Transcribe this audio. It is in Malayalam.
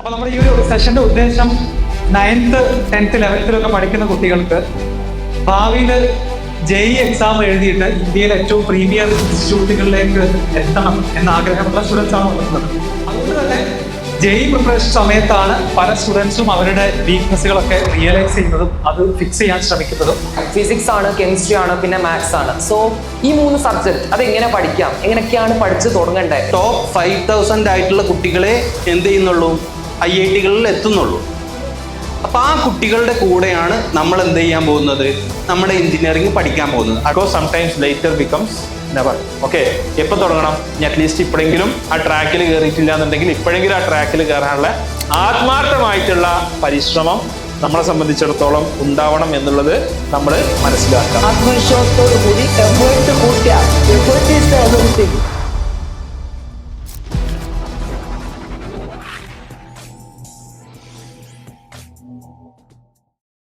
അപ്പോൾ നമ്മുടെ ഈ ഒരു സെഷന്റെ ഉദ്ദേശം 9th 10th 11th പഠിക്കുന്ന കുട്ടികൾക്ക് ഭാവിയിൽ JEE എക്സാം എഴുതിയിട്ട് ഇന്ത്യയിലെ ഏറ്റവും പ്രീമിയർ ഇൻസ്റ്റിറ്റ്യൂട്ടുകളിലേക്ക് എത്തണം എന്ന ആഗ്രഹമുള്ള സ്റ്റുഡൻസ് ആണ് ഉള്ളത്. അതുകൊണ്ട് തന്നെ JEE പ്രിപ്പറേഷൻ സമയത്താണ് പല സ്റ്റുഡൻസും അവരുടെ വീക്ക്നെസ്സുകളൊക്കെ റിയലൈസ് ചെയ്യുന്നതും അത് ഫിക്സ് ചെയ്യാൻ ശ്രമിക്കുന്നതും. ഫിസിക്സ് ആണ്, കെമിസ്ട്രി ആണ്, പിന്നെ മാത്സ് ആണ്. സോ ഈ 3 സബ്ജക്ട് അതെങ്ങനെ പഠിക്കാം, എങ്ങനെയൊക്കെയാണ് പഠിച്ചു തുടങ്ങേണ്ടത്? ടോപ്പ് 5000 ആയിട്ടുള്ള കുട്ടികളെ എന്ത് ചെയ്യുന്നുള്ളൂ, IITകളിൽ എത്തുന്നുള്ളൂ. അപ്പോൾ ആ കുട്ടികളുടെ കൂടെയാണ് നമ്മൾ എന്ത് ചെയ്യാൻ പോകുന്നത്, നമ്മുടെ എഞ്ചിനീയറിംഗ് പഠിക്കാൻ പോകുന്നത്. Because sometimes later becomes never. Okay, എപ്പോൾ തുടങ്ങണം? അറ്റ്ലീസ്റ്റ് ഇപ്പോഴെങ്കിലും ആ ട്രാക്കിൽ കയറിയിട്ടില്ല എന്നുണ്ടെങ്കിൽ ഇപ്പോഴെങ്കിലും ആ ട്രാക്കിൽ കയറാനുള്ള ആത്മാർത്ഥമായിട്ടുള്ള പരിശ്രമം നമ്മളെ സംബന്ധിച്ചിടത്തോളം ഉണ്ടാവണം എന്നുള്ളത് നമ്മൾ മനസ്സിലാക്കാം. ആത്മവിശ്വാസത്തോടു കൂടി എഫേർട്ട് കൂട്ടിയാൽ എഫേർട്ട് ഈസ് എവരിതിങ്.